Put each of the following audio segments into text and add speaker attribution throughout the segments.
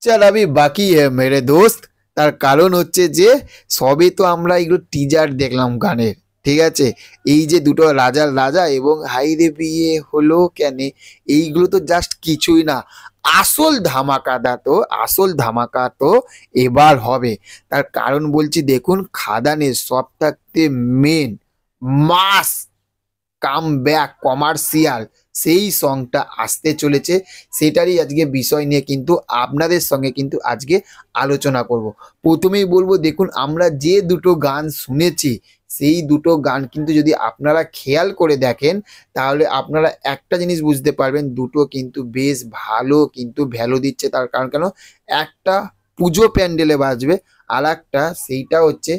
Speaker 1: चल अभी बाकी है मेरे दोस्त। তার কারণ হচ্ছে যে সবে তো আমরা এগুলো টিজার দেখলাম গানের। ঠিক আছে, এই যে দুটো রাজার রাজা এবং হাইরে বিয়ে হলো কেন, এইগুলো তো জাস্ট কিছুই না। আসল ধামাকাটা তো আসল ধামাকা তো এবার হবে। তার কারণ বলছি, দেখুন খাদানের সব থাকতে মেন মাস কাম ব্যাক কমার্শিয়াল সেই সংটা আসতে চলেছে। সেটারই আজকে বিষয় নিয়ে কিন্তু আপনাদের সঙ্গে কিন্তু আজকে আলোচনা করব। প্রথমেই বলবো, দেখুন আমরা যে দুটো গান শুনেছি সেই দুটো গান কিন্তু যদি আপনারা খেয়াল করে দেখেন তাহলে আপনারা একটা জিনিস বুঝতে পারবেন, দুটো কিন্তু বেশ ভালো কিন্তু ভ্যালু দিচ্ছে। তার কারণ কেন, একটা পুজো প্যান্ডেলে বাজবে, আর একটা সেইটা হচ্ছে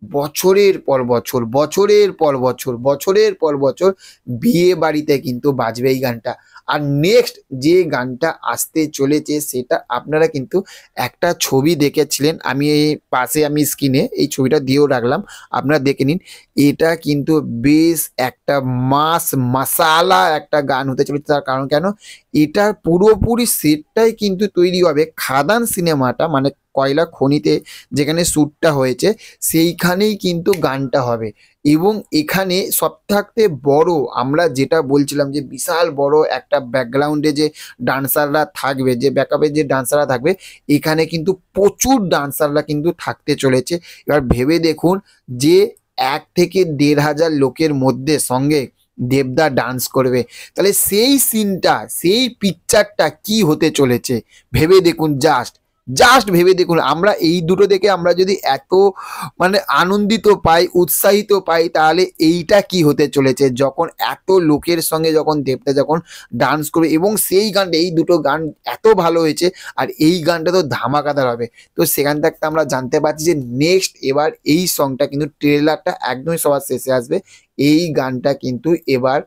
Speaker 1: বছরের পর বছর বছরের পর বছর বছরের পর বছর বিয়ে বাড়িতে কিন্তু বাজবে এই গানটা। আর নেক্সট যে গানটা আসতে চলেছে সেটা আপনারা কিন্তু একটা ছবি দেখেছিলেন, আমি এই পাশে আমি স্ক্রিনে এই ছবিটা দিয়েও রাখলাম, আপনারা দেখে নিন। এটা কিন্তু বেশ একটা মাস মাসালা একটা গান হতে চলেছে। তার কারণ কেন, এটার পুরোপুরি সেটটাই কিন্তু তৈরি হবে খাদান সিনেমাটা, মানে কয়লা খনিতে যেখানে শ্যুটটা হয়েছে সেইখানেই কিন্তু গানটা হবে। এবং এখানে সব থাকতে বড় আমরা যেটা বলছিলাম যে বিশাল বড় একটা ব্যাকগ্রাউন্ডে যে ডান্সাররা থাকবে, যে ব্যাকআপে যে ডান্সাররা থাকবে, এখানে কিন্তু প্রচুর ডান্সাররা কিন্তু থাকতে চলেছে। এবার ভেবে দেখুন যে 1 থেকে 1,500 লোকের মধ্যে সঙ্গে দেবদা ডান্স করবে, তাহলে সেই সিনটা সেই পিকচারটা কি হতে চলেছে ভেবে দেখুন। জাস্ট জাস্ট ভেবে দেখুন, আমরা এই দুটো দেখে আমরা যদি এত মানে আনন্দিত পাই উৎসাহিত পাই, তাহলে এইটা কি হতে চলেছে যখন এত লোকের সঙ্গে যখন দেবদা যখন ডান্স করবে। এবং সেই গানটা, এই দুটো গান এত ভালো হয়েছে আর এই গানটা তো ধামাকাদার হবে। তো সেখান থেকে আমরা জানতে পারছি যে নেক্সট এবার এই সংটা কিন্তু ট্রেলারটা একদমই সবার শেষে আসবে। এই গানটা কিন্তু এবার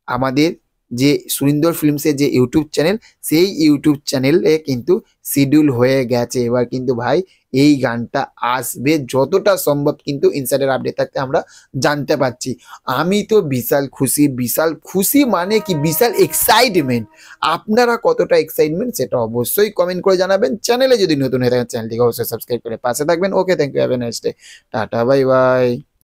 Speaker 1: আমাদের যে সুরিন্দর ফিল্মসের যে ইউটিউব চ্যানেল, সেই ইউটিউব চ্যানেলে কিন্তু শিডিউল হয়ে গেছে। এবার কিন্তু ভাই এই গানটা আসবে যতটা সম্ভব কিন্তু ইনসাইডার আপডেট থাকতে আমরা জানতে পারছি। আমি তো বিশাল খুশি, বিশাল খুশি মানে কি বিশাল এক্সাইটমেন্ট। আপনারা কতটা এক্সাইটমেন্ট সেটা অবশ্যই কমেন্ট করে জানাবেন। চ্যানেলে যদি নতুন হয়ে থাকেন চ্যানেলটিকে অবশ্যই সাবস্ক্রাইব করে পাশে থাকবেন। Okay, thank you, have a nice day, tata, bye by.